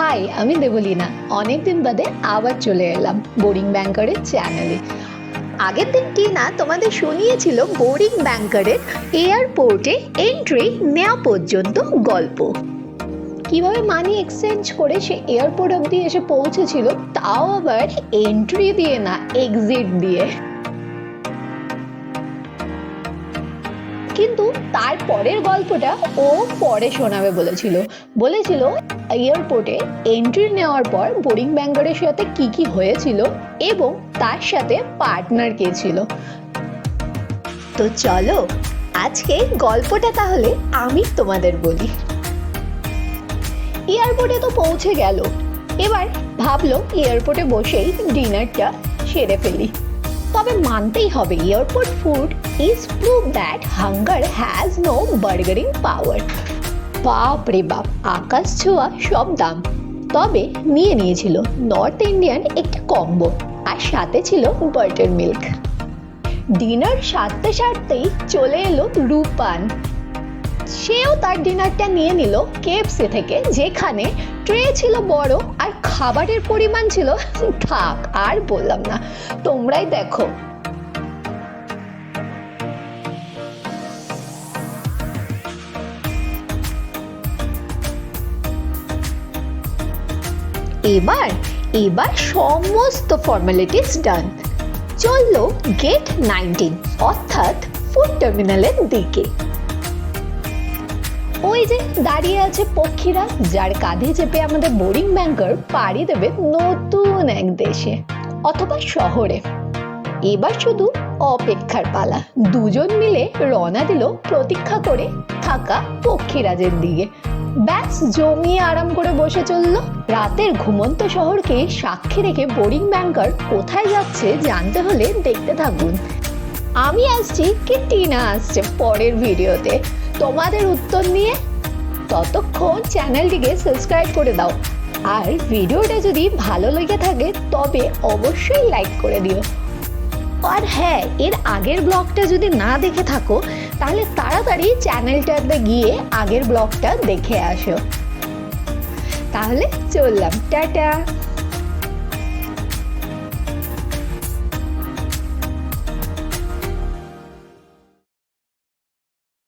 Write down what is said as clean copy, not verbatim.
High, আমি দেবলীনা। অনেকদিন বাদে আবার চলে এলাম বোরিং ব্যাংকারের চ্যানেলে। আগের দিন টিনা তোমাদের শুনিয়েছিল বোরিং ব্যাংকারের এয়ারপোর্টে এন্ট্রি নেওয়া পর্যন্ত গল্প। কিভাবে মানি এক্সচেঞ্জ করে সে এয়ারপোর্ট অবধি এসে পৌঁছেছিল, তাও আবার এন্ট্রি দিয়ে না, এক্সিট দিয়ে। কিন্তু তারপরের গল্পটা ও পরে শোনাবে বলেছিল এয়ারপোর্টে এন্ট্রি নেওয়ার পর বোরিং ব্যাংকারের সাথে কি কি হয়েছিল এবং তার সাথে পার্টনার কে ছিল। তো চলো আজকে গল্পটা তাহলে আমি তোমাদের বলি। এয়ারপোর্টে তো পৌঁছে গেল, এবার ভাবলো এয়ারপোর্টে বসেই ডিনারটা সেরে ফেলি। তবে মানতেই হবে airport food is proved that hunger has no bargaining power. বাপ রে বাপ, আকাশ ছোঁয়া সব দাম। তবে নিয়েছিল নর্থ ইন্ডিয়ান একটি কম্বো, আর সাথে ছিল বাটার মিল্ক। ডিনার সারতেই চলে এলো রূপান। সেও তার ডিনারটা নিয়ে নিল কেএফসি থেকে, যেখানে ট্রে ছিল বড় আর খাবারের পরিমাণ ছিল থাক আর বললাম না, তোমরাই দেখো। এবার সমস্ত ফর্মালিটিস ডান। চললো গেট 19 অর্থাৎ ফুড টার্মিনালের দিকে। ওই যে দাঁড়িয়ে আছে পক্ষীরা, যার কাঁধে চেপে আমাদের বোরিং ব্যাংকার পাড়ি দেবে নতুন এক দেশে অথবা শহরে। এবার শুধু অপেক্ষার পালা। দুজন মিলে রওনা দিল প্রতীক্ষা করে থাকা পক্ষীরাজের দিকে। ব্যাস জমিয়ে আরাম করে বসে চলল। রাতের ঘুমন্ত শহরকে সাক্ষী রেখে বোরিং ব্যাংকার কোথায় যাচ্ছে জানতে হলে দেখতে থাকুন। আমি আসছি কি টিনা আসছে পরের ভিডিওতে তোমাদের উত্তর নিয়ে। ততক্ষণ চ্যানেলটিকে সাবস্ক্রাইব করে দাও, আর ভিডিওটা যদি ভালো লেগে থাকে তবে অবশ্যই লাইক করে দিও। আর হ্যাঁ, এর আগের ব্লগটা যদি না দেখে থাকো তাহলে তাড়াতাড়ি চ্যানেলটাতে গিয়ে আগের ব্লগটা দেখে আসো। তাহলে চললাম, টাটা।